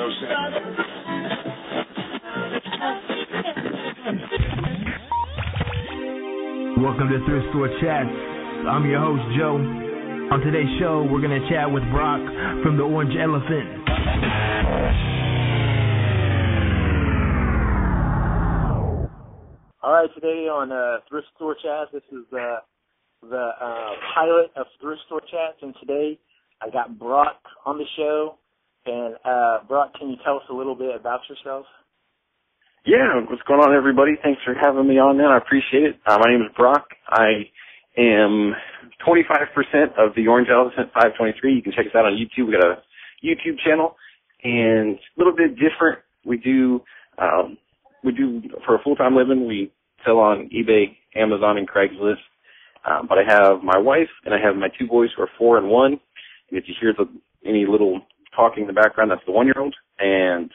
Welcome to Thrift Store Chats. I'm your host, Joe. On today's show, we're going to chat with Brock from the Orange Elephant. All right, today on Thrift Store Chats, this is the pilot of Thrift Store Chats, and today I got Brock on the show. And Brock, can you tell us a little bit about yourself? Yeah, what's going on, everybody? Thanks for having me on, man. I appreciate it. My name is Brock. I am 25% of the Orange Elephant 523. You can check us out on YouTube. We got a YouTube channel, and a little bit different. We do for a full-time living. We sell on eBay, Amazon, and Craigslist. But I have my wife and I have my two boys who are 4 and 1. And if you hear any little talking in the background, that's the 1-year-old. And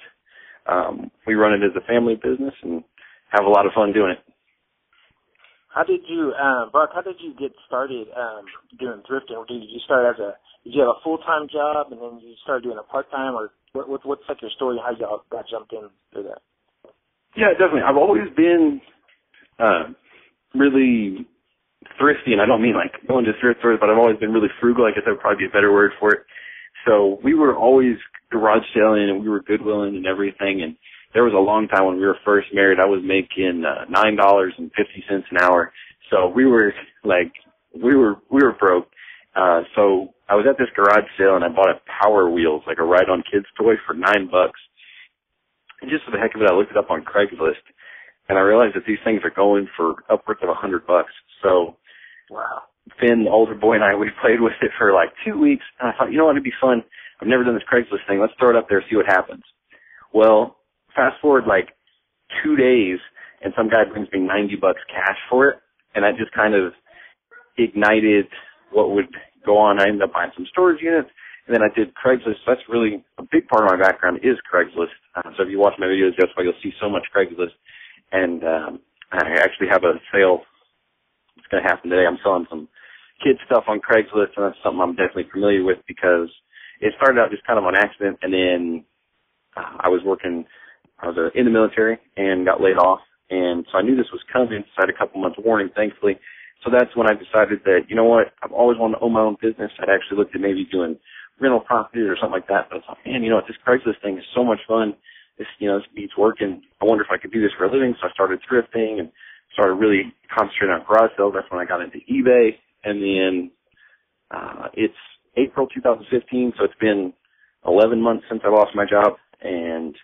we run it as a family business and have a lot of fun doing it. How did you, Brock? How did you get started doing thrifting? Did you start did you have a full-time job and then you started doing a part-time, or what's like your story? How y'all got jumped in through that? Yeah, definitely. I've always been really thrifty, and I don't mean like going to thrift stores, but I've always been really frugal. I guess that would probably be a better word for it. So we were always garage selling, and we were Goodwilling and everything. And there was a long time when we were first married, I was making $9.50 an hour. So we were broke. So I was at this garage sale, and I bought a Power Wheels, like a ride-on kids toy, for $9. And just for the heck of it, I looked it up on Craigslist, and I realized that these things are going for upwards of $100. So, wow. Finn, the older boy, and we played with it for like 2 weeks, and I thought, you know what, it'd be fun. I've never done this Craigslist thing. Let's throw it up there and see what happens. Well, fast forward like 2 days, and some guy brings me $90 cash for it, and that just kind of ignited what would go on. I ended up buying some storage units, and then I did Craigslist. So that's really a big part of my background is Craigslist. So if you watch my videos, that's why you'll see so much Craigslist. And I actually have a sale. It's going to happen today. I'm selling some kid stuff on Craigslist, and that's something I'm definitely familiar with because it started out just kind of on accident, and then I was in the military and got laid off, and so I knew this was coming, so I had a couple months warning, thankfully. So that's when I decided that, you know what, I've always wanted to own my own business. I'd actually looked at maybe doing rental properties or something like that, but I thought, man, you know what, this Craigslist thing is so much fun. This beats working. I wonder if I could do this for a living, so I started thrifting and started really concentrating on garage sales. That's when I got into eBay, and then it's April 2015, so it's been 11 months since I lost my job, and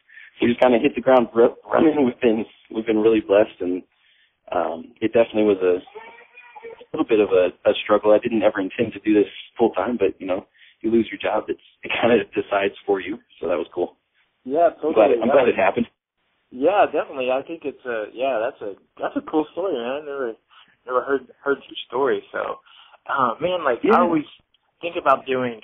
we just kind of hit the ground running. We've been really blessed, and it definitely was a little bit of a struggle. I didn't ever intend to do this full time, but you lose your job, it kind of decides for you. So that was cool. Yeah, totally. I'm glad it happened. Yeah, definitely. I think it's that's a cool story, man. I never heard your story. So, man, I always think about doing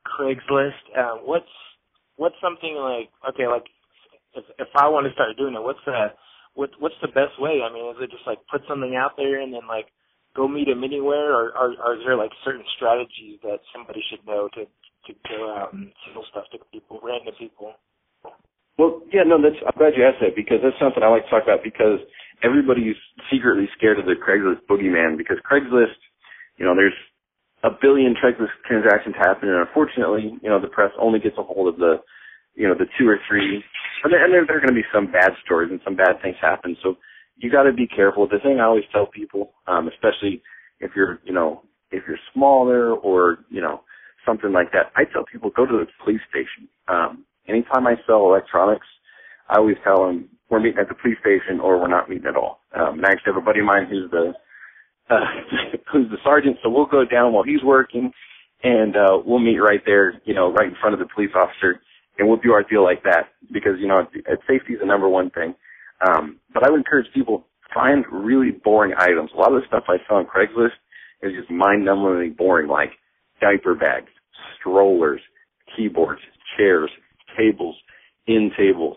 Craigslist. What's something like, okay, like if I want to start doing it, what's the best way? I mean, is it just like put something out there and then like go meet them anywhere, or is there like certain strategies that somebody should know to go out and sell stuff to people, random people? Well, yeah, no, I'm glad you asked that because that's something I like to talk about because everybody's secretly scared of the Craigslist boogeyman because Craigslist, there's a billion Craigslist transactions happen, and unfortunately, the press only gets a hold of the 2 or 3, and there are going to be some bad stories and some bad things happen. So you got to be careful. The thing I always tell people, especially if you're smaller or something like that, I tell people go to the police station. Anytime I sell electronics, I always tell them we're meeting at the police station or we're not meeting at all. And I actually have a buddy of mine who's the sergeant, so we'll go down while he's working, and we'll meet right there, right in front of the police officer, and we'll do our deal like that because, safety is the number one thing. But I would encourage people, find really boring items. A lot of the stuff I sell on Craigslist is just mind-numbingly boring, like diaper bags, strollers, keyboards, chairs, tables, end tables,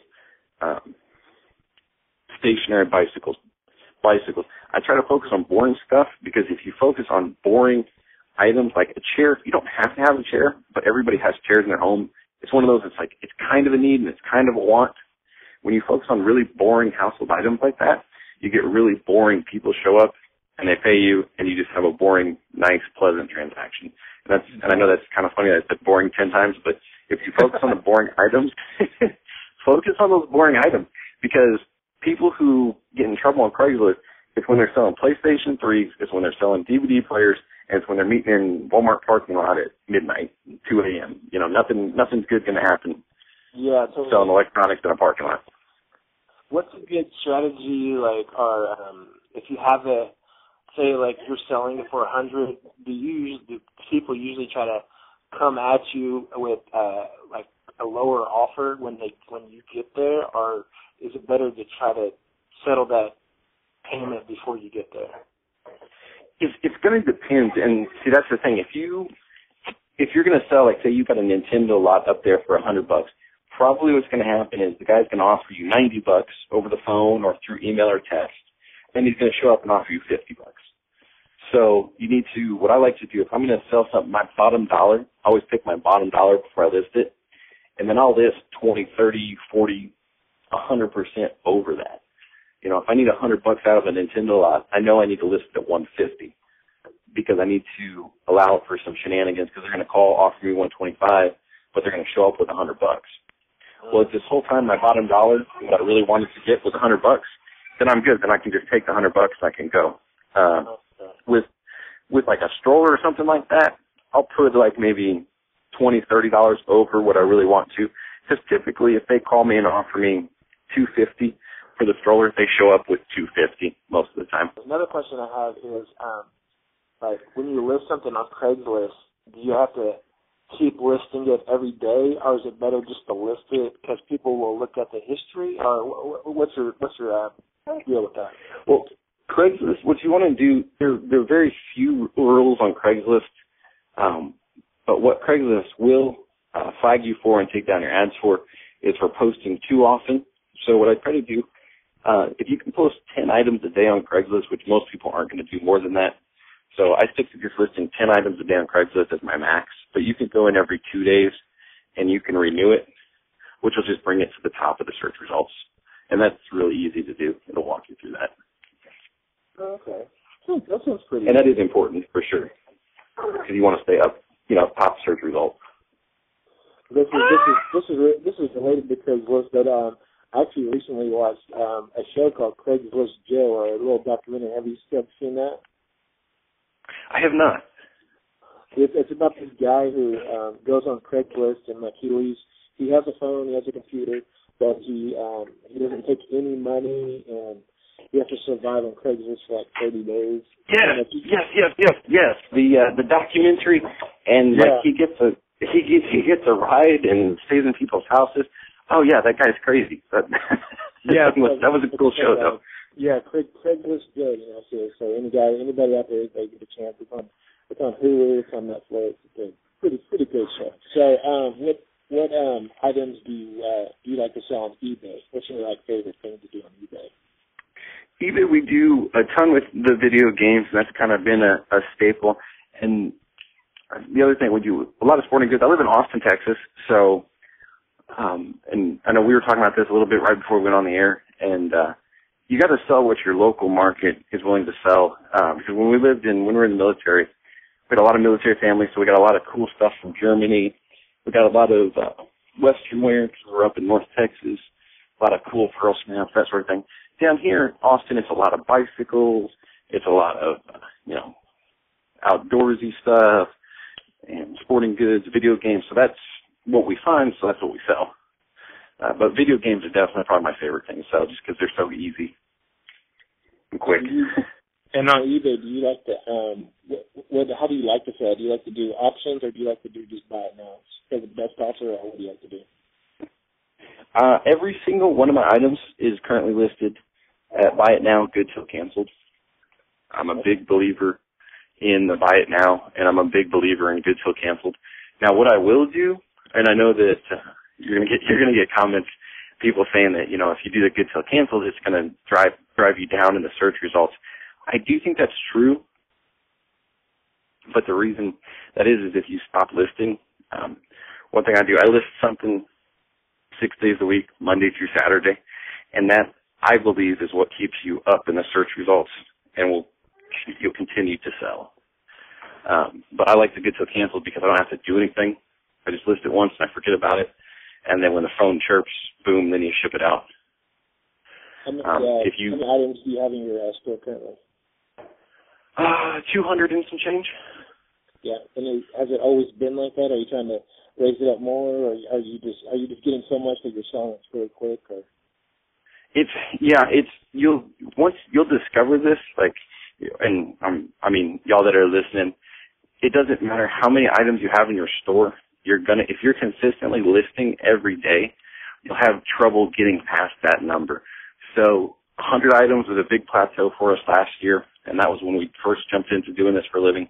stationary bicycles. I try to focus on boring stuff because if you focus on boring items like a chair, you don't have to have a chair, but everybody has chairs in their home. it's one of those, it's like, it's kind of a need and it's kind of a want. When you focus on really boring household items like that, you get really boring people show up and they pay you and you just have a boring, nice, pleasant transaction. And I know that's kind of funny that I said boring 10 times, but if you focus on the boring items, focus on those boring items, because people who get in trouble on Craigslist, it's when they're selling PlayStation 3s, it's when they're selling DVD players, and it's when they're meeting in Walmart parking lot at midnight, 2 a.m. You know, nothing's good going to happen. Yeah, totally. Selling electronics in a parking lot. What's a good strategy, like, or if you have a, say, like, you're selling it for 100, do people usually try to come at you with, like, a lower offer when you get there, or is it better to try to settle that payment before you get there? It's going to depend, and see, that's the thing. If you're going to sell, like, say you got a Nintendo lot up there for $100, probably what's going to happen is the guy's going to offer you $90 over the phone or through email or text, and he's going to show up and offer you $50. So you need to, what I like to do, if I'm going to sell something, my bottom dollar, I always pick my bottom dollar before I list it, and then I'll list 20, 30, 40, 100% over that. You know, if I need $100 out of a Nintendo lot, I know I need to list it at 150 because I need to allow for some shenanigans, because they're going to offer me 125, but they're going to show up with $100. Well, if this whole time my bottom dollar, what I really wanted to get was $100, then I'm good. Then I can just take the $100 and I can go. With like a stroller or something like that, I'll put like maybe $20, $30 over what I really want to. Because typically, if they call me and offer me $250 for the stroller, they show up with $250 most of the time. Another question I have is, like, when you list something on Craigslist, do you have to keep listing it every day, or is it better just to list it because people will look at the history? Or what's your deal with that? Well, Craigslist, what you want to do, there are very few rules on Craigslist, but what Craigslist will flag you for and take down your ads for is for posting too often. So what I try to do, if you can post 10 items a day on Craigslist, which most people aren't going to do more than that, so I stick to just listing 10 items a day on Craigslist as my max, but you can go in every 2 days and you can renew it, which will just bring it to the top of the search results. And that's really easy to do. It'll walk you through that. Okay. That sounds pretty. And that is important for sure, because you want to stay up, top search results. This is related to Craigslist, but I actually recently watched a show called Craigslist Joe, or a little documentary. Have you seen that? I have not. It's about this guy who goes on Craigslist and like he has a phone, he has a computer, but he doesn't take any money, and he has to survive on Craigslist for like 30 days. Yes. The documentary, and like he gets a ride and stays in people's houses. Oh yeah, that guy's crazy. That was a cool show though. Yeah, Craigslist Joe, so anybody out there, they get a chance. It's on Hulu, it's on Netflix. It's a pretty good show. So, what items do you like to sell on eBay? What's your favorite thing to do on eBay? eBay, we do a ton with the video games, and that's kind of been a staple. And the other thing, we do a lot of sporting goods. I live in Austin, Texas, so and I know we were talking about this a little bit right before we went on the air, and you got to sell what your local market is willing to sell. Because when we were in the military, we had a lot of military families, so we got a lot of cool stuff from Germany. We got a lot of Western wear because we're up in North Texas. A lot of cool pearl snaps, that sort of thing. Down here in Austin, it's a lot of bicycles. It's a lot of, outdoorsy stuff and sporting goods, video games. So that's what we find, so that's what we sell. But video games are definitely probably my favorite thing to sell just because they're so easy and quick. And on eBay, do you like to, how do you like to sell? Do you like to do auctions, or do you like to do just buy it now? For the best offer, or what do you like to do? Every single one of my items is currently listed at buy it now, good till canceled. I'm a big believer in the buy it now, and I'm a big believer in good till canceled. Now, what I will do, and I know that you're gonna get comments, people saying that if you do the good till canceled, it's gonna drive you down in the search results. I do think that's true, but the reason that is if you stop listing, one thing I do, I list something 6 days a week, Monday through Saturday, and that, I believe, is what keeps you up in the search results and you'll continue to sell. But I like to get to canceled because I don't have to do anything. I just list it once and I forget about it, and then when the phone chirps, boom, then you ship it out. How many items do you have in your store currently? 200 and some change. Yeah, and has it always been like that? Are you trying to raise it up more, or are you just getting so much that you're selling it really quick? Or you'll discover this, like, and I mean, y'all that are listening, it doesn't matter how many items you have in your store. If you're consistently listing every day, you'll have trouble getting past that number. So 100 items was a big plateau for us last year, and that was when we first jumped into doing this for a living.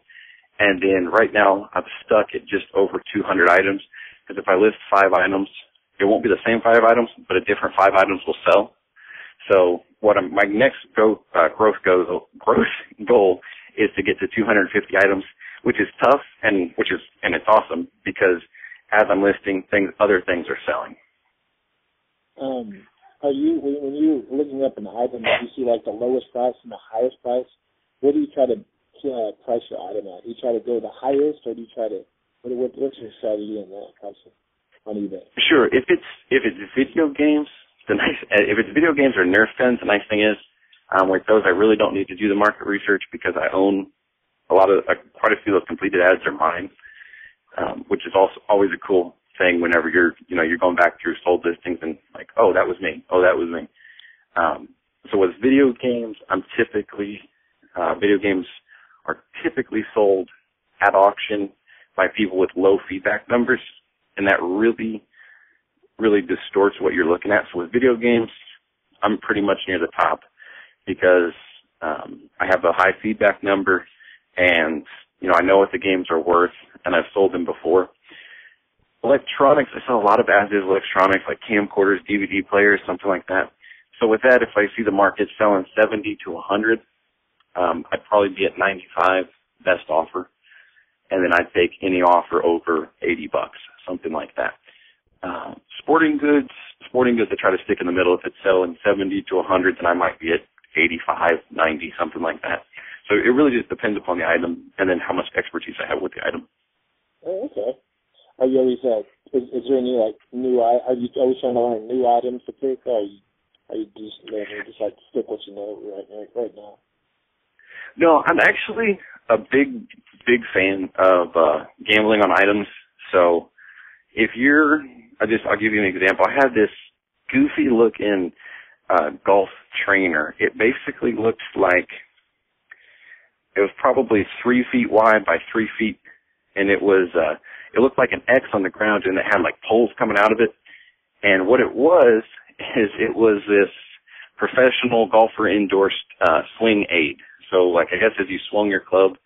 And then right now, I'm stuck at just over 200 items, because if I list 5 items, it won't be the same 5 items, but a different 5 items will sell. So my next growth goal is to get to 250 items, which is tough, and it's awesome, because as I'm listing things, other things are selling. When you're looking up an item, do you see like the lowest price and the highest price? What do you try to price your item at? Do you try to go the highest, or do you try to what's your strategy in that pricing on eBay? Sure. If it's video games, if it's video games or Nerf guns, the nice thing is with those I really don't need to do the market research, because I own quite a few of those completed ads are mine, which is also always a cool thing whenever you're going back through sold listings and like, oh, that was me. So with video games, video games are typically sold at auction by people with low feedback numbers, and that really, really distorts what you're looking at. So with video games, I'm pretty much near the top, because I have a high feedback number, and I know what the games are worth, and I've sold them before. Electronics, I sell a lot of as-is electronics, like camcorders, DVD players, something like that. So with that, if I see the market selling 70 to 100, I'd probably be at 95, best offer, and then I'd take any offer over $80, something like that. Sporting goods, I try to stick in the middle. If it's selling 70 to 100, then I might be at 85, 90, something like that. So it really just depends upon the item and then how much expertise I have with the item. Oh, okay. Are you always is there any new? Are you always trying to learn new items to pick, or are you just like stick what you know right now? No, I'm actually a big fan of gambling on items. So if I'll give you an example. I had this goofy looking golf trainer. It basically looks like it was probably 3 feet wide by 3 feet, and it looked like an X on the ground, and it had like poles coming out of it. And what it was this professional golfer endorsed swing aid. So like, I guess as you swung your club,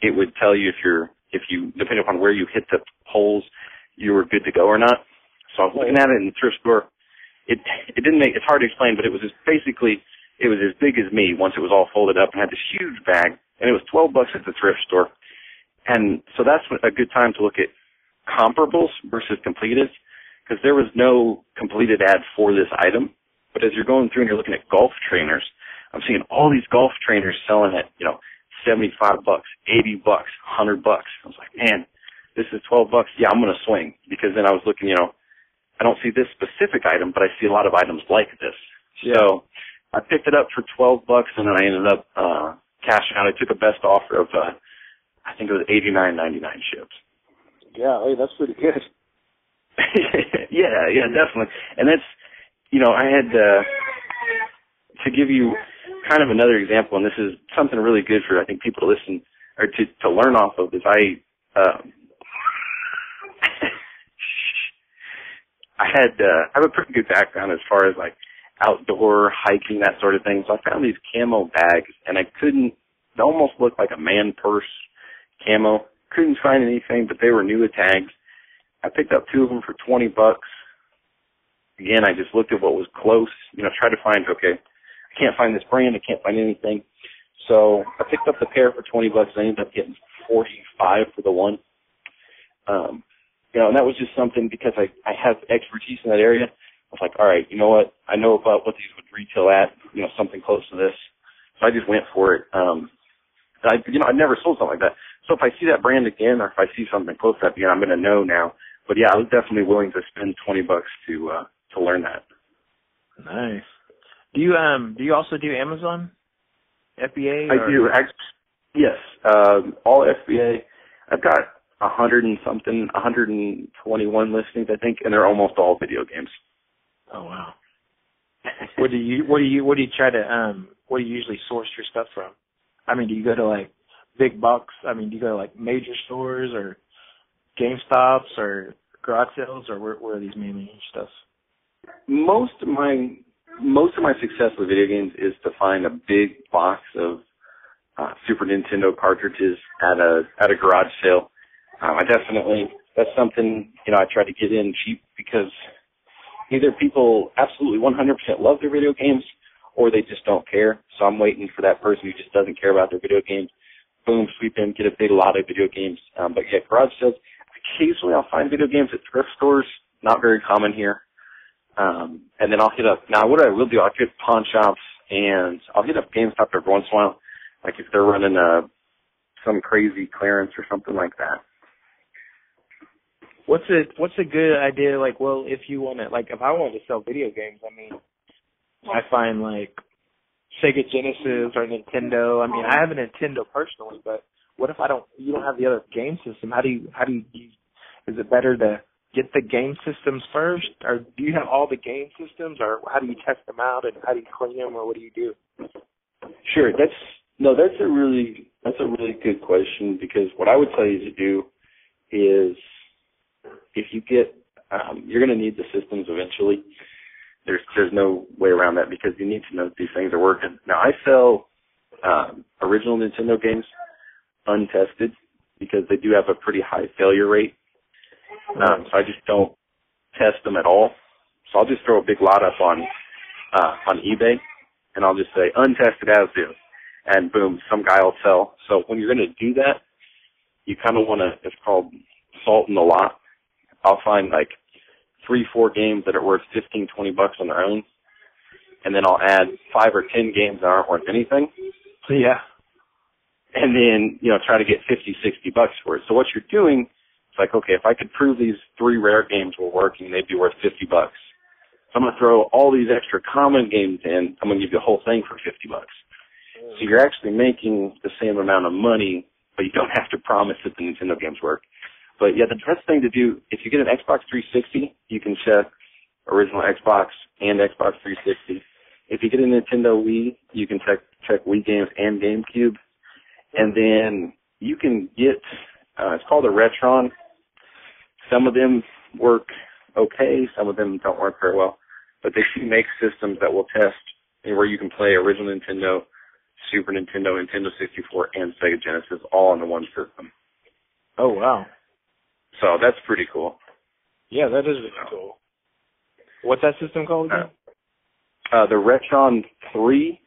it would tell you if you depending upon where you hit the poles, you were good to go or not. So I was looking at it in the thrift store. It's hard to explain, but it was as big as me once it was all folded up, and had this huge bag, and it was $12 at the thrift store. And so that's a good time to look at comparables versus completed, because there was no completed ad for this item. But as you're going through and you're looking at golf trainers, I'm seeing all these golf trainers selling at, $75, $80, $100. I was like, man, this is $12. Yeah, I'm going to swing, because then I was looking, I don't see this specific item, but I see a lot of items like this. Yeah. So I picked it up for $12, and then I ended up cashing out. I took a best offer of, I think it was $89.99 shipped. Yeah, hey, that's pretty good. yeah, definitely. And that's, I had to give you kind of another example, and this is something really good for, I think, people to listen or to learn off of, is I have a pretty good background as far as like outdoor hiking, that sort of thing. So I found these camo bags, and they almost looked like a man purse camo. Couldn't find anything, but they were new at tags. I picked up 2 of them for $20. Again, I just looked at what was close, tried to find, okay, I can't find this brand, I can't find anything. So I picked up the pair for $20. I ended up getting $45 for the one. and that was just something because I have expertise in that area. I was like, all right, you know what? I know about what these would retail at, something close to this. So I just went for it. I'd never sold something like that. So if I see that brand again, or if I see something close to that again, I'm going to know now. But yeah, I was definitely willing to spend $20 to learn that. Nice. Do you also do Amazon FBA? I do. Yes. All FBA. I've got 121 listings, I think, and they're almost all video games. Oh wow. What do you try to where do you usually source your stuff from? I mean, do you go to like big box? I mean, do you go to like major stores or GameStops or garage sales, or where are these mainly stuff? Most of my success with video games is to find a big box of Super Nintendo cartridges at a garage sale. That's something I try to get in cheap because either people absolutely 100% love their video games or they just don't care. So I'm waiting for that person who just doesn't care about their video games. Boom, sweep in, get a big lot of video games. But yeah, garage sales. Occasionally I'll find video games at thrift stores. Not very common here. And then I'll hit up. Now what I will do, I'll hit pawn shops and I'll hit up GameStop every once in a while. Like if they're running some crazy clearance or something like that. What's a good idea? Like, well, if you want to, like, if I wanted to sell video games, I mean, I find like Sega Genesis or Nintendo. I mean, I have a Nintendo personally, but what if you don't have the other game system? How do you is it better to get the game systems first, or do you have all the game systems, or how do you test them out, and how do you clean them, or what do you do? Sure, that's a really good question, because what I would tell you to do is if you get you're going to need the systems eventually. There's no way around that because you need to know that these things are working. Now I sell original Nintendo games untested because they do have a pretty high failure rate. So I just don't test them at all. So I'll just throw a big lot up on eBay, and I'll just say untested as is, and boom, some guy will sell. So when you're going to do that, you kind of want to. It's called salt in the lot. I'll find like 3-4 games that are worth $15-20 on their own, and then I'll add 5 or 10 games that aren't worth anything. Yeah. And then try to get $50-60 for it. So what you're doing, it's like, okay, if I could prove these 3 rare games were working, they'd be worth $50. So I'm going to throw all these extra common games in. I'm going to give you the whole thing for $50. So you're actually making the same amount of money, but you don't have to promise that the Nintendo games work. But yeah, the best thing to do, if you get an Xbox 360, you can check original Xbox and Xbox 360. If you get a Nintendo Wii, you can check Wii games and GameCube. And then you can get, it's called a Retron. Some of them work okay, some of them don't work very well. But they do make systems that will test where you can play original Nintendo, Super Nintendo, Nintendo 64, and Sega Genesis all in the one system. Oh, wow. So that's pretty cool. Yeah, that is really cool. What's that system called again? The Retron 3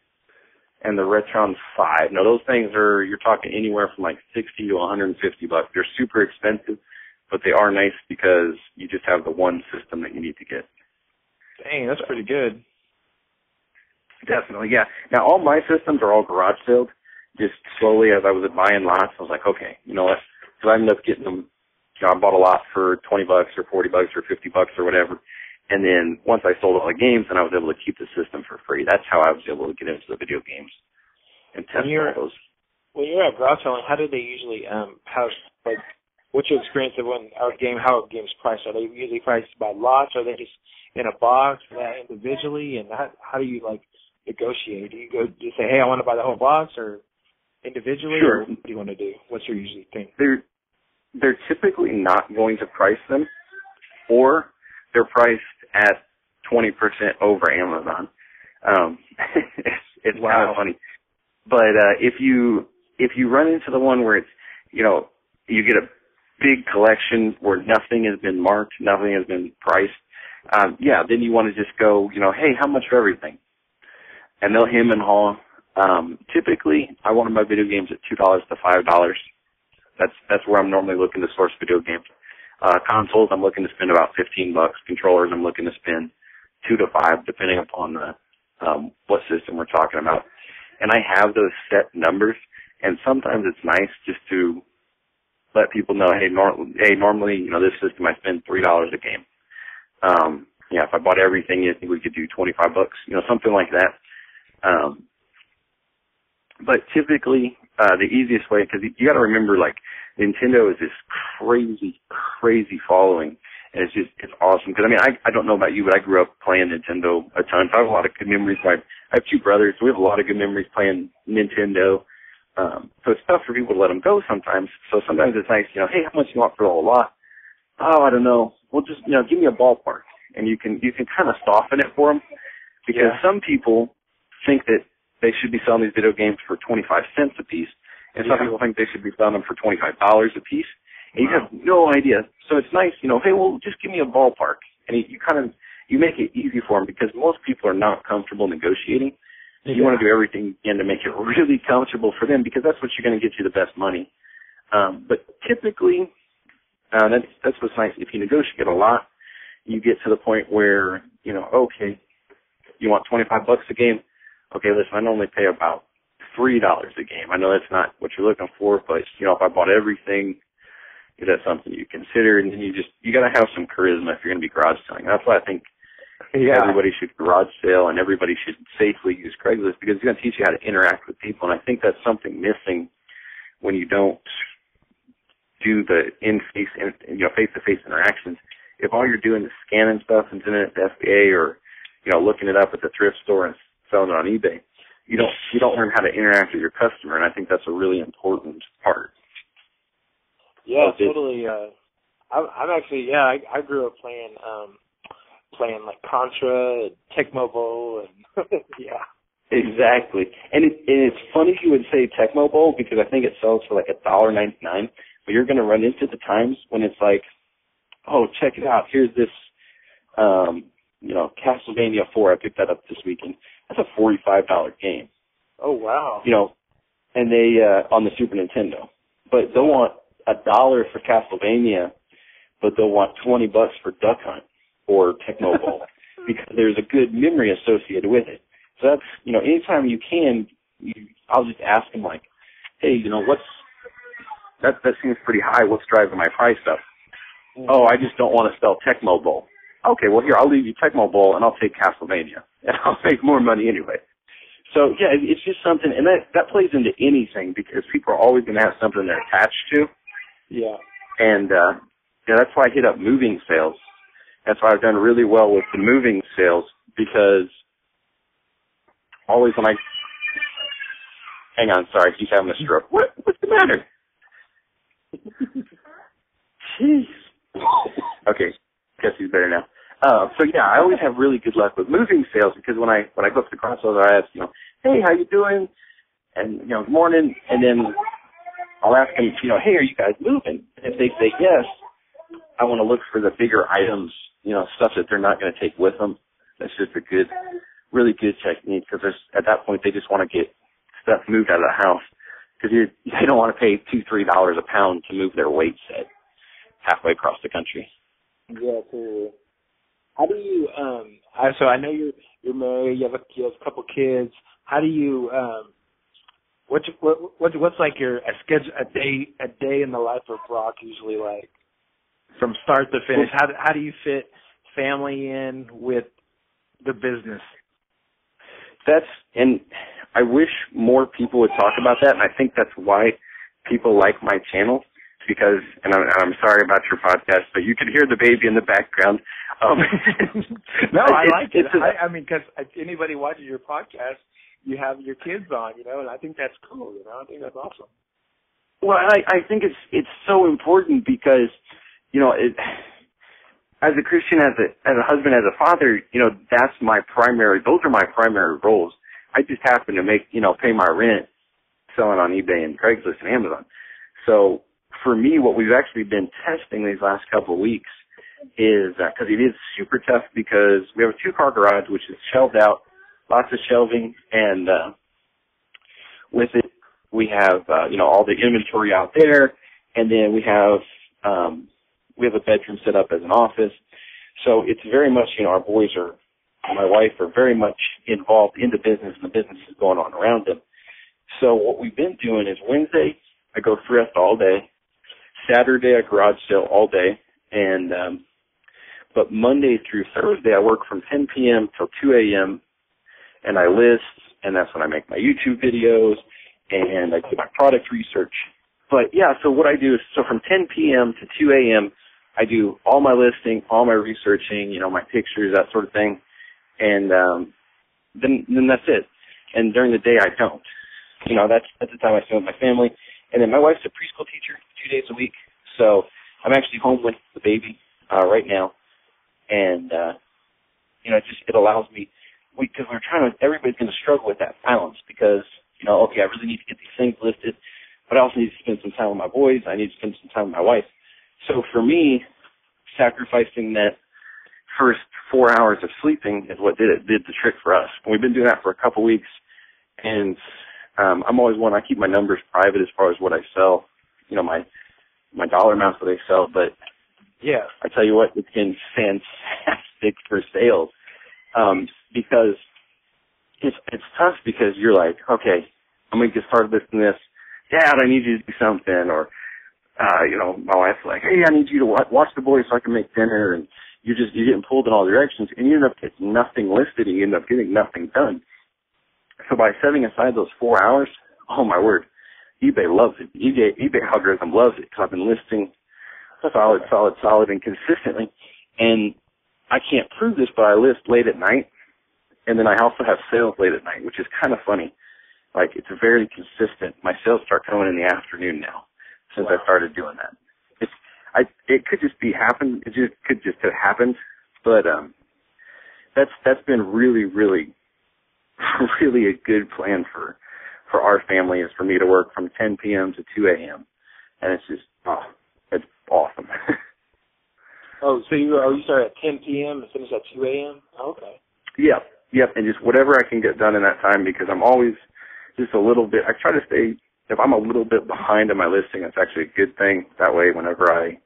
and the Retron 5. Now, those things you're talking anywhere from like $60 to $150. They're super expensive, but they are nice because you just have the one system that you need to get. Dang, that's pretty good. Definitely, yeah. Now, all my systems are all garage sales. Just slowly as I was buying lots, I was like, okay, you know what? So I ended up getting them. I bought a lot for $20 or $40 or $50 or whatever. And then once I sold all the games, then I was able to keep the system for free. That's how I was able to get into the video games and test all those. When you're at garage selling, how do they usually what's your experience of how a game's priced? Are they usually priced by lots? Or are they just in a box individually? And how do you negotiate? Do you go just say, hey, I want to buy the whole box, or individually? Sure. Or what do you want to do? What's your usually thing? They're typically not going to price them, or they're priced at 20% over Amazon. It's kind of funny. But if you run into the one where it's, you get a big collection where nothing has been marked, nothing has been priced, then you want to just go, hey, how much for everything? And they'll hem and haw. Typically, I want to buy video games at $2 to $5. That's where I'm normally looking to source video games. Consoles, I'm looking to spend about $15. Controllers, I'm looking to spend $2 to $5, depending upon the what system we're talking about. And I have those set numbers, and sometimes it's nice just to let people know, hey, normally, you know, this system I spend $3 a game. Yeah, if I bought everything, I think we could do $25, you know, something like that. But typically, the easiest way, because you got to remember, like, Nintendo is this crazy following, and it's awesome. Because, I mean, I don't know about you, but I grew up playing Nintendo a ton, so I have a lot of good memories. I have two brothers, so we have a lot of good memories playing Nintendo. So it's tough for people to let them go sometimes. So sometimes it's nice, you know, hey, how much you want for the whole lot? Oh, I don't know. Well, just, you know, give me a ballpark. And you can kind of soften it for them, because some people think that they should be selling these video games for 25 cents a piece, and some people think they should be selling them for $25 a piece, and you have no idea. So it's nice, you know, hey, well, just give me a ballpark, and you make it easy for them, because most people are not comfortable negotiating. You want to do everything you can to make it really comfortable for them, because that's what's going to get you the best money. But typically, that's what's nice. If you negotiate a lot, you get to the point where, you know, okay, you want $25 a game? Okay, listen, I normally pay about $3 a game. I know that's not what you're looking for, but, you know, if I bought everything, is that something you consider? And then you got to have some charisma if you're going to be garage selling. That's why I think everybody should garage sale, and everybody should safely use Craigslist, because it's going to teach you how to interact with people. And I think that's something missing when you don't do the face-to-face interactions. If all you're doing is scanning stuff and sending it to FBA, or, you know, looking it up at the thrift store and selling it on eBay, you don't learn how to interact with your customer, and I think that's a really important part. Yeah, totally. I'm actually, I grew up playing like Contra, and Tecmo Bowl, and yeah. Exactly. And it's funny you would say Tecmo Bowl, because I think it sells for like $1.99, but you're going to run into the times when it's like, oh, check it out. Here's this, you know, Castlevania 4. I picked that up this weekend. That's a $45 game. Oh, wow. You know, and they, on the Super Nintendo. But they'll want $1 for Castlevania, but they'll want $20 for Duck Hunt or Tecmo Bowl, because there's a good memory associated with it. So that's, you know, anytime you can, I'll just ask them, like, hey, you know, that seems pretty high. What's driving my price up? Oh, I just don't want to sell Tecmo Bowl. Okay, well, here, I'll leave you Tecmo Bowl, and I'll take Castlevania, and I'll make more money anyway. So, yeah, it's just something, and that plays into anything, because people are always going to have something they're attached to. Yeah. And, that's why I hit up moving sales. That's why I've done really well with the moving sales, because always when hang on, sorry, he's having a stroke. What's the matter? Jeez. Okay, guess he's better now. So yeah, I always have really good luck with moving sales, because when I go up to the console, I ask, you know, hey, how you doing? And, you know, good morning. And then I'll ask them, you know, hey, are you guys moving? And if they say yes, I want to look for the bigger items, you know, stuff that they're not going to take with them. That's just a really good technique, because at that point they just want to get stuff moved out of the house, because they don't want to pay $2-3 a pound to move their weight set halfway across the country. Yeah, totally. How do you? So I know you're married. You have a couple kids. How do you? What's like a schedule, a day in the life of Brock usually like, from start to finish? How do you fit family in with the business? And I wish more people would talk about that, and I think that's why people like my channel, because, and I'm sorry about your podcast, but you can hear the baby in the background. No, I like it. I mean, because anybody watches your podcast, you have your kids on, you know, and I think that's cool, you know. I think that's awesome. Well, I think it's so important, because, you know, as a Christian, as a husband, as a father, you know, those are my primary roles. I just happen to pay my rent selling on eBay and Craigslist and Amazon. So for me, what we've actually been testing these last couple of weeks is, because it is super tough, because we have a 2-car garage, which is shelved out, lots of shelving, and with it, we have, all the inventory out there, and then we have, We have a bedroom set up as an office. So it's very much, our boys my wife are very much involved in the business, and the business is going on around them. So what we've been doing is Wednesday, I go thrift all day. Saturday, I garage sale all day. But Monday through Thursday, I work from 10 p.m. till 2 a.m. and I list, and that's when I make my YouTube videos and I do my product research. But yeah, so what I do is, from 10 p.m. to 2 a.m., I do all my listing, all my researching, my pictures, that sort of thing. And then that's it. And during the day, I don't. That's the time I spend with my family. And then my wife's a preschool teacher 2 days a week. So I'm actually home with the baby right now. And, it allows me, because everybody's going to struggle with that balance because, okay, I really need to get these things listed, but I also need to spend some time with my boys. I need to spend some time with my wife. So for me, sacrificing that first 4 hours of sleeping is what did the trick for us. And we've been doing that for a couple weeks, and I'm always one, I keep my numbers private as far as what I sell, my dollar amounts that I sell, but yeah, I tell you what, it's been fantastic for sales, because it's tough because you're like, okay, I'm going to get started listing this. Dad, I need you to do something, or my wife's like, hey, I need you to watch the boys so I can make dinner, and you're getting pulled in all directions, and you end up getting nothing listed, and you end up getting nothing done. So by setting aside those 4 hours, oh my word, eBay loves it. eBay algorithm loves it because I've been listing solid, and consistently. And I can't prove this, but I list late at night, and then I also have sales late at night, which is kind of funny. Like, it's very consistent. My sales start coming in the afternoon now since I started doing that. It could just could just have happened, but that's been really, really, really a good plan for our family, is for me to work from 10 p.m. to 2 a.m. And it's just, it's awesome. So you start at 10 p.m. and finish at 2 a.m.? Okay. Yep, and just whatever I can get done in that time, because I'm always just a little bit, I try to stay, if I'm a little bit behind on my listing, that's actually a good thing. That way, whenever I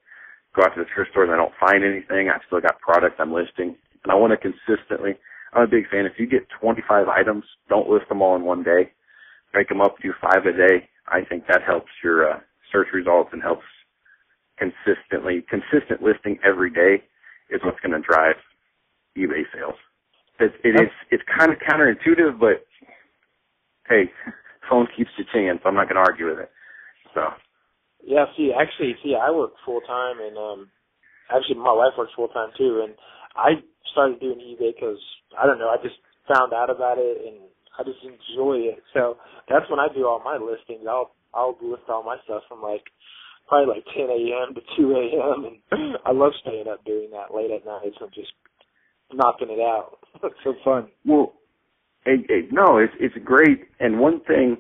go out to the thrift stores and I don't find anything, I still got product I'm listing. And I want to consistently, I'm a big fan, if you get 25 items, don't list them all in one day. Break them up, do 5 a day. I think that helps your search results and helps consistent listing every day is what's going to drive eBay sales. It's kind of counterintuitive, but hey, phone keeps you tinging, so I'm not going to argue with it. So. Yeah, I work full time, and actually my wife works full time too, and I started doing eBay because I don't know, I just found out about it and I just enjoy it. So that's when I do all my listings. I'll list all my stuff from probably 10 a.m. to 2 a.m. and I love staying up doing that late at night. So I'm just knocking it out. It's so fun. Well, no, it's great. And one thing,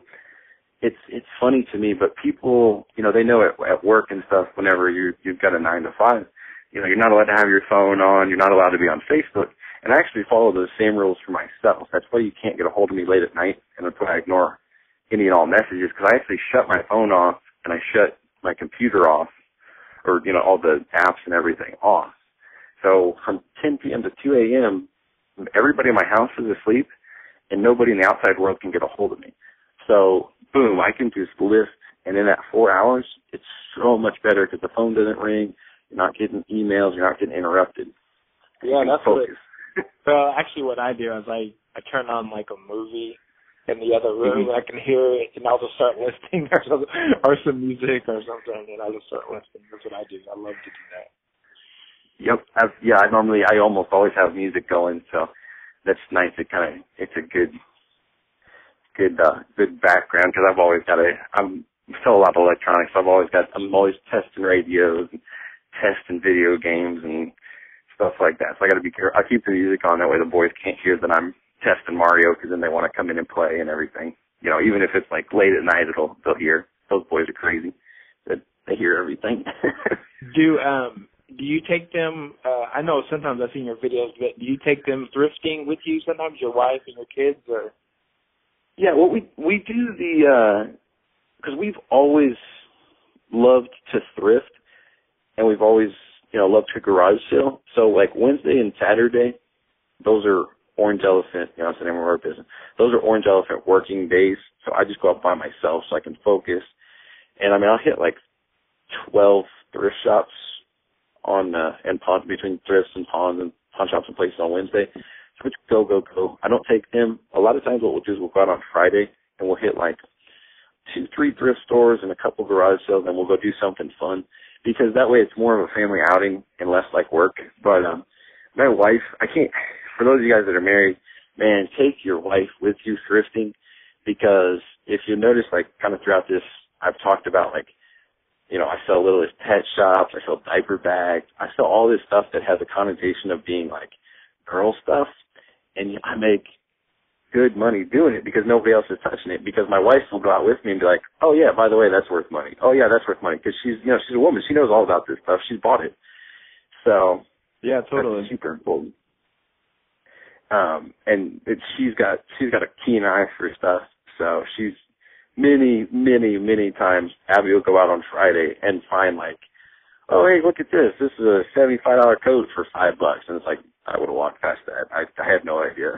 it's funny to me, but people, they know at work and stuff, whenever you've got a 9 to 5, you're not allowed to have your phone on, you're not allowed to be on Facebook. And I actually follow those same rules for myself. That's why you can't get a hold of me late at night, and that's why I ignore any and all messages, because I actually shut my phone off and I shut my computer off, or, all the apps and everything off. So from 10 p.m. to 2 a.m., everybody in my house is asleep, and nobody in the outside world can get a hold of me. So, boom, I can just list, and in that 4 hours, it's so much better because the phone doesn't ring, you're not getting emails, you're not getting interrupted. Yeah, that's focus. Well, actually what I do is I turn on a movie in the other room, and I can hear it, and I'll just start listing or some music or something, and I'll just start listing. That's what I do. I love to do that. Yep. I almost always have music going, so that's nice. It's a good background, because I've always got I'm sell a lot of electronics. I'm always testing radios and testing video games and stuff like that. So I got to be careful. I keep the music on, that way the boys can't hear that I'm testing Mario, because then they want to come in and play and everything. Even if it's late at night, they'll hear. Those boys are crazy. They hear everything. Do you take them, I know sometimes I've seen your videos, but do you take them thrifting with you sometimes, your wife and your kids? Or? Yeah, well, we do because we've always loved to thrift, and we've always, love to garage sale. So like Wednesday and Saturday, those are Orange Elephant, it's the name of our business. Those are Orange Elephant working days. So I just go out by myself so I can focus. And I mean, I'll hit like 12 thrift shops on, and pawn, between thrifts and pawns and pawn shops and places on Wednesday. So it's go. I don't take them. A lot of times what we'll do is we'll go out on Friday and we'll hit like 2-3 thrift stores and a couple garage sales, and we'll go do something fun, because that way it's more of a family outing and less like work. But my wife, I can't, for those of you guys that are married, man, take your wife with you thrifting, because if you notice, like kind of throughout this, I've talked about like, I sell littlest pet shops, I sell diaper bags, I sell all this stuff that has a connotation of being like girl stuff, and I make good money doing it because nobody else is touching it, because my wife will go out with me and be like, oh yeah, by the way, that's worth money. Oh yeah, that's worth money, because she's a woman. She knows all about this stuff. She's bought it. So yeah, totally. That's super important. And she's got a keen eye for stuff. So she's many times Abby will go out on Friday and find like, oh hey, look at this. This is a $75 coat for $5, and it's like, I would have walked past that. I had no idea.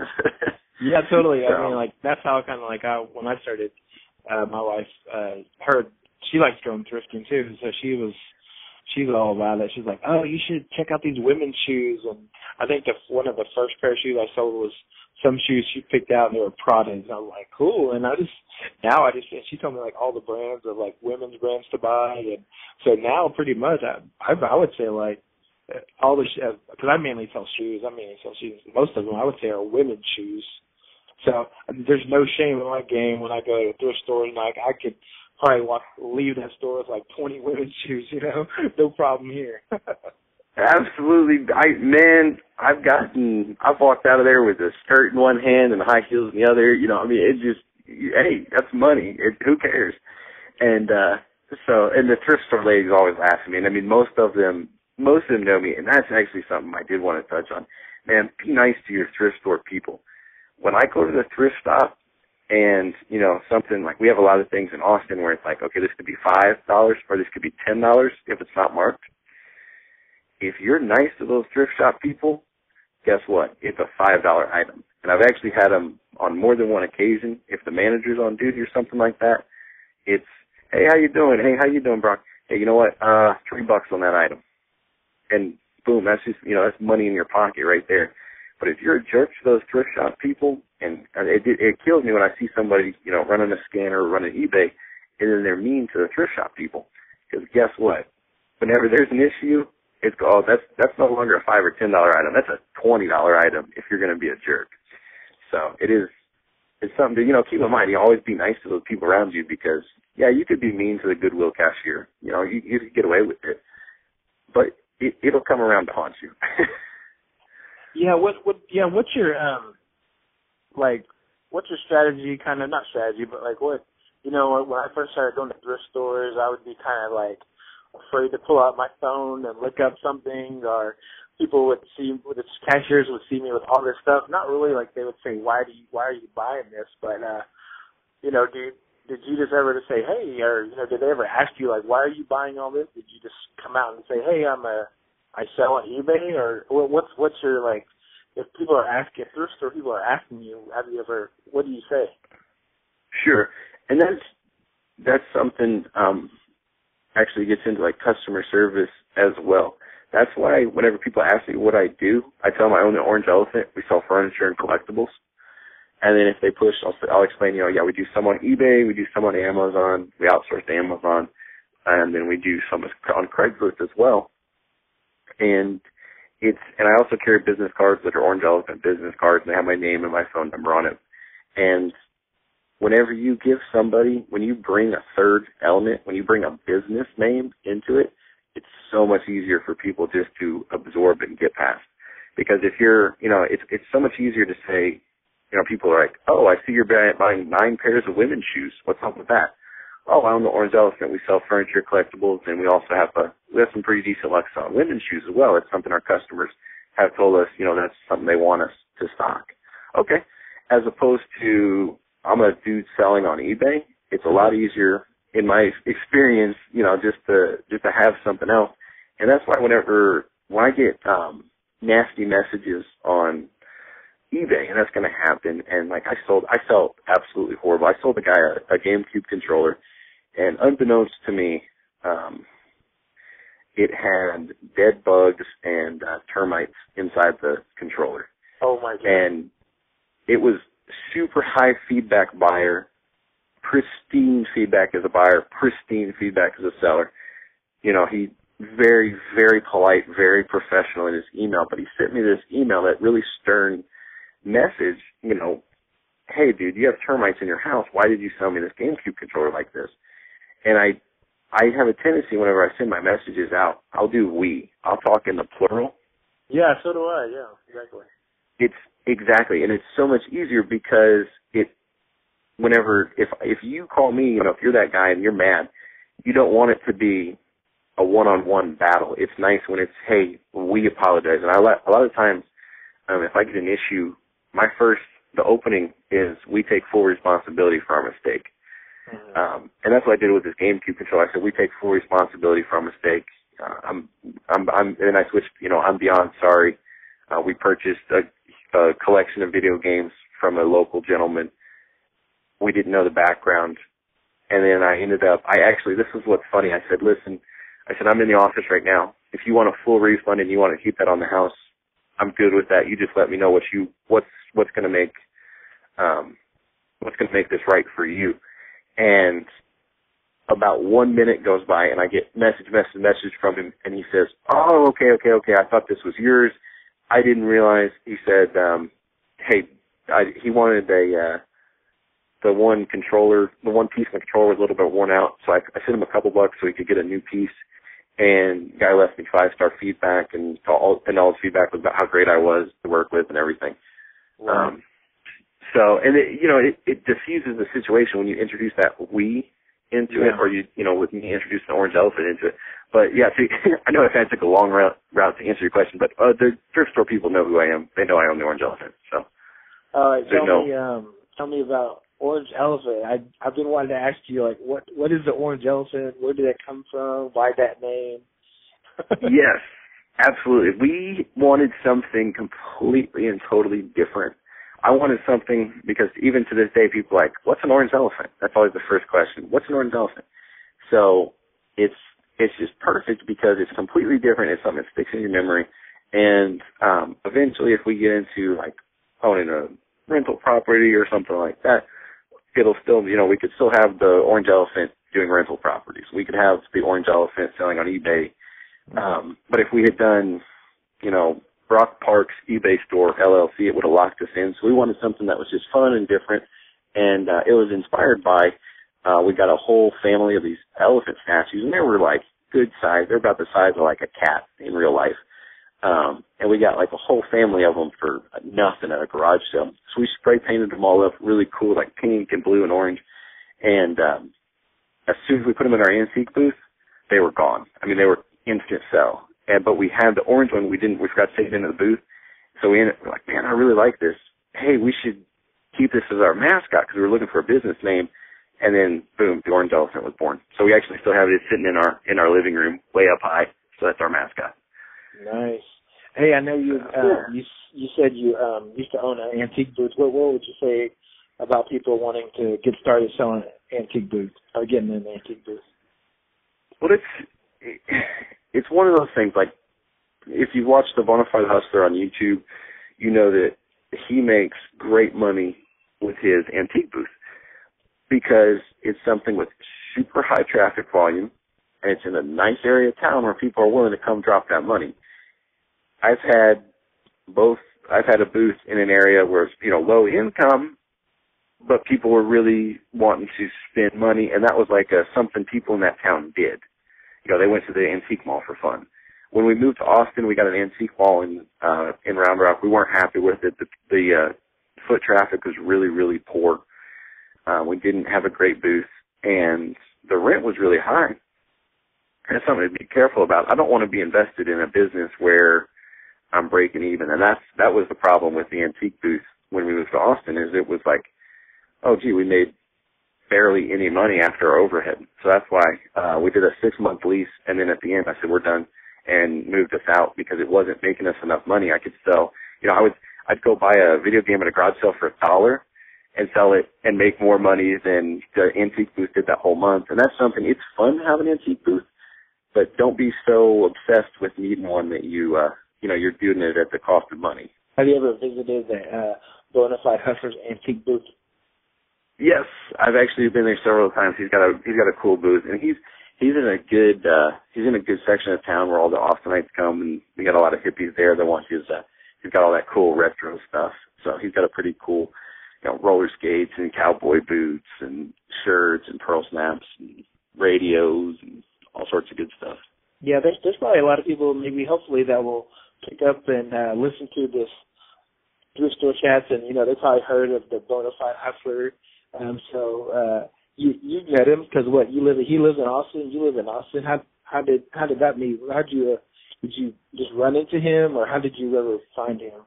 Yeah, totally. So, I mean, like, that's how kind of like when I started, my wife, she likes going thrifting too, so she's all about it. She's like, oh, you should check out these women's shoes. And I think one of the first pair of shoes I sold was some shoes she picked out, and they were Pradas. And I was like, cool. And she told me like all the brands of like women's brands to buy. And so now pretty much I would say like, all the, because I mainly sell shoes. Most of them I would say are women's shoes. So there's no shame in my game when I go to a thrift store, and like I could probably leave that store with like 20 women's shoes. No problem here. Absolutely, I've walked out of there with a skirt in one hand and high heels in the other. It just, hey, that's money. Who cares? And and the thrift store ladies always laugh at me. And I mean, most of them know me, and that's actually something I did want to touch on. Man, be nice to your thrift store people. When I go to the thrift stop and, something like, we have a lot of things in Austin where it's like, okay, this could be $5 or this could be $10 if it's not marked. If you're nice to those thrift shop people, guess what? It's a $5 item. And I've actually had them on more than one occasion. If the manager's on duty or something like that, it's, hey, how you doing? Hey, how you doing, Brock? Hey, you know what? $3 on that item. And boom, that's just, that's money in your pocket right there. But if you're a jerk to those thrift shop people, and it kills me when I see somebody, running a scanner or running eBay, and then they're mean to the thrift shop people. Because guess what? Whenever there's an issue, it's that's no longer a $5 or $10 item. That's a $20 item if you're going to be a jerk. So it's something to, keep in mind. You always be nice to those people around you, because, yeah, you could be mean to the Goodwill cashier. You could get away with it. But it'll come around to haunt you. Yeah, what's your what's your strategy, kind of, not strategy, but like what, when I first started going to thrift stores, I would be kind of like afraid to pull out my phone and look up something, or people the cashiers would see me with all this stuff. Not really like they would say, why are you buying this? But, did you just ever say, hey, or, did they ever ask you, like, why are you buying all this? Did you just come out and say, hey, I sell on eBay, or what's your, like, if thrift store people are asking you, what do you say? Sure. And that's something, actually gets into like customer service as well. That's why whenever people ask me what I do, I tell them I own the Orange Elephant. We sell furniture and collectibles. And then if they push, I'll explain, we do some on eBay, we do some on Amazon, we outsource to Amazon, and then we do some on Craigslist as well. And I also carry business cards that are Orange Elephant business cards, and they have my name and my phone number on it. And whenever you give somebody, when you bring a third element, when you bring a business name into it, it's so much easier for people just to absorb it and get past. Because if you're, it's so much easier to say, people are like, oh, I see you're buying 9 pairs of women's shoes. What's up with that? Oh, I own the Orange Elephant. We sell furniture, collectibles, and we also have some pretty decent luck on women's shoes as well. It's something our customers have told us, that's something they want us to stock. Okay. As opposed to, I'm a dude selling on eBay. It's a lot easier, in my experience, just to have something else. And that's why when I get nasty messages on eBay, and that's going to happen, and like I felt absolutely horrible. I sold a guy a GameCube controller, and unbeknownst to me, it had dead bugs and termites inside the controller. Oh my God. And it was super high feedback buyer, pristine feedback as a buyer, pristine feedback as a seller. You know, he very, very polite, very professional in his email, but he sent me this email, that really stern message, you know, hey dude, you have termites in your house. Why did you sell me this GameCube controller like this? And I have a tendency whenever I send my messages out, I'll do we. I'll talk in the plural. Yeah, so do I. Yeah, exactly. Exactly, and it's so much easier because if you call me, you know, if you're that guy and you're mad, you don't want it to be a one-on-one battle. It's nice when it's, hey, we apologize. And a lot of times, if I get an issue, the opening is we take full responsibility for our mistake. Mm-hmm. And that's what I did with this GameCube controller. I said, we take full responsibility for our mistake. And I switched, you know, I'm beyond sorry. We purchased a collection of video games from a local gentleman. We didn't know the background. And then this is what's funny. I said, listen, I'm in the office right now. If you want a full refund and you want to keep that on the house, I'm good with that. You just let me know what's going to make this right for you. And about 1 minute goes by and I get message from him, and he says, oh, okay. I thought this was yours. I didn't realize. He said, he wanted the one controller, the one piece of the controller was a little bit worn out, so I sent him a couple bucks so he could get a new piece. And the guy left me 5-star feedback, and all his feedback was about how great I was to work with and everything. Wow. It diffuses the situation when you introduce that we into it, or you know, with me introducing the orange elephant into it. But yeah, see, I know I kind of took a long route to answer your question, but the thrift store people know who I am. They know I own the orange elephant. So, tell me about orange elephant. I've been wanting to ask you, like, what is the orange elephant? Where did it come from? Why that name? Yes, absolutely. We wanted something completely and totally different. I wanted something, because even to this day, people are like, what's an orange elephant? That's always the first question. What's an orange elephant? So it's just perfect because it's completely different. It's something that sticks in your memory. And eventually, if we get into like owning a rental property or something like that, it'll still, you know, we could still have the orange elephant doing rental properties. We could have the orange elephant selling on eBay. But if we had done, you know, Brock Park's eBay store, LLC, it would have locked us in. So we wanted something that was just fun and different. And it was inspired by, we got a whole family of these elephant statues, and they were like good size. They're about the size of like a cat in real life. And we got like a whole family of them for nothing at a garage sale. So we spray painted them all up really cool, like pink and blue and orange. And as soon as we put them in our antique booth, they were gone. I mean, they were instant sell. But we had the orange one. We forgot to take it into the booth. So we're like, man, I really like this. Hey, we should keep this as our mascot, because we were looking for a business name. And then, boom, the orange elephant was born. So we actually still have it sitting in our living room, way up high. So that's our mascot. Nice. Hey, I know you said you used to own an antique booth. What would you say about people wanting to get started selling antique booths or getting an antique booth? Well, it's one of those things, like, if you've watched the Bonafide Hustler on YouTube, you know that he makes great money with his antique booth, because it's something with super high traffic volume, and it's in a nice area of town where people are willing to come drop that money. I've had a booth in an area where it's, you know, low income, but people were really wanting to spend money, and that was like something people in that town did. You know, they went to the antique mall for fun. When we moved to Austin, we got an antique mall in Round Rock. We weren't happy with it. The foot traffic was really, really poor. We didn't have a great booth, and the rent was really high. That's something to be careful about. I don't want to be invested in a business where I'm breaking even. And that was the problem with the antique booth when we moved to Austin, is it was like, oh, gee, we made barely any money after our overhead. So that's why we did a 6-month lease, and then at the end I said, we're done. and moved us out because it wasn't making us enough money. I could sell, I'd go buy a video game at a garage sale for $1 and sell it and make more money than the antique booth did that whole month. And that's something, it's fun to have an antique booth, but don't be so obsessed with needing one that you're doing it at the cost of money. Have you ever visited the Bonafide Hustler's antique booth? Yes, I've actually been there several times. He's got a cool booth, and he's in a good section of town where all the Austinites come, and we got a lot of hippies there that want he's got all that cool retro stuff. So he's got a pretty cool, roller skates and cowboy boots and shirts and pearl snaps and radios and all sorts of good stuff. Yeah, there's probably a lot of people, maybe hopefully, that will pick up and listen to this thrift store chats, and they probably heard of the Bonafide Hustler. So you met him because he lives in Austin. You live in Austin. How did that meet? Did you just run into him, or how did you ever find him?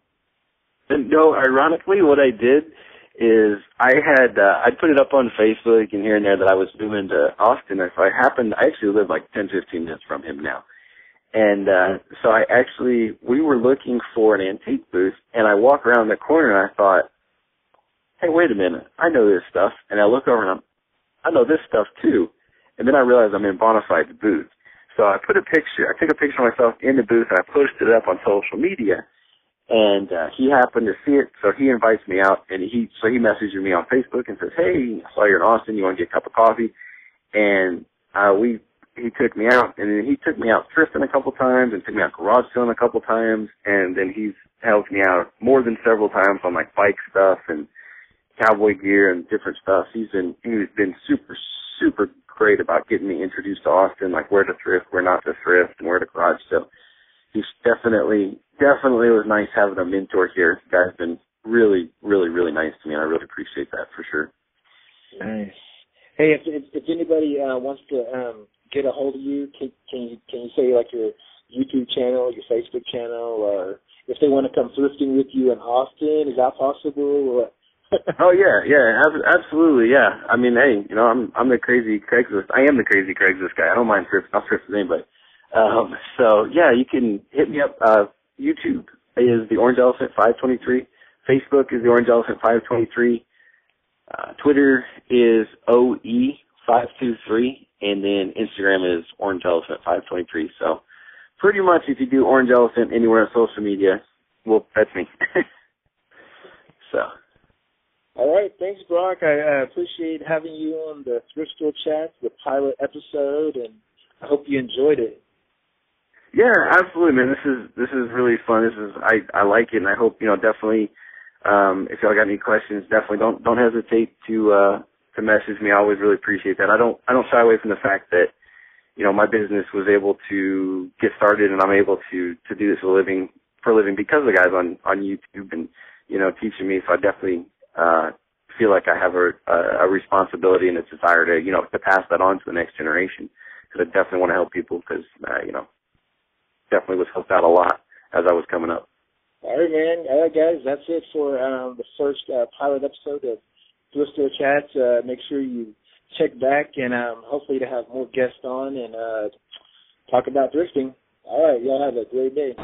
And no, ironically, what I did is I'd put it up on Facebook and here and there that I was moving to Austin. If I actually live like 10-15 minutes from him now. And so we were looking for an antique booth, and I walk around the corner and I thought, hey, wait a minute, I know this stuff. And I look over and I know this stuff too. And then I realized I'm in Bonafide's booth. So I took a picture of myself in the booth and I posted it up on social media. And he happened to see it, so he invites me out, and he messages me on Facebook and says, hey, I saw you're in Austin, you want to get a cup of coffee? And he took me out, and then he took me out thrifting a couple times and took me out garage selling a couple times, and then he's helped me out more than several times on like bike stuff and cowboy gear and different stuff. He's been super, super great about getting me introduced to Austin, like where to thrift, where not to thrift, and where to garage sell. He's definitely was nice having a mentor here. The guy's been really, really, really nice to me, and I really appreciate that for sure. Nice. Hey, if anybody wants to get a hold of you, can you say like your YouTube channel, your Facebook channel, or if they want to come thrifting with you in Austin, is that possible? Oh yeah, absolutely, yeah. I mean, hey, I'm the crazy Craigslist. I am the crazy Craigslist guy. I don't mind thrifting. I'll thrift with anybody. So yeah, you can hit me up. YouTube is the Orange Elephant 523. Facebook is the Orange Elephant 523. Twitter is OE523, and then Instagram is Orange Elephant 523. So pretty much if you do Orange Elephant anywhere on social media, well, that's me. So. All right, thanks, Brock. I appreciate having you on the Thrift Store Chat, the pilot episode, and I hope you enjoyed it. Yeah, absolutely, man. This is really fun. I like it, and I hope definitely. If y'all got any questions, definitely don't hesitate to message me. I always really appreciate that. I don't shy away from the fact that my business was able to get started, and I'm able to do this for a living because of the guys on YouTube and teaching me. So I definitely feel like I have a responsibility and a desire to pass that on to the next generation, because I definitely want to help people because definitely was helped out a lot as I was coming up. All right, man. All right, guys, that's it for the first pilot episode of Thrift Store Chats. Make sure you check back and hopefully to have more guests on and talk about thrifting. All right, y'all have a great day.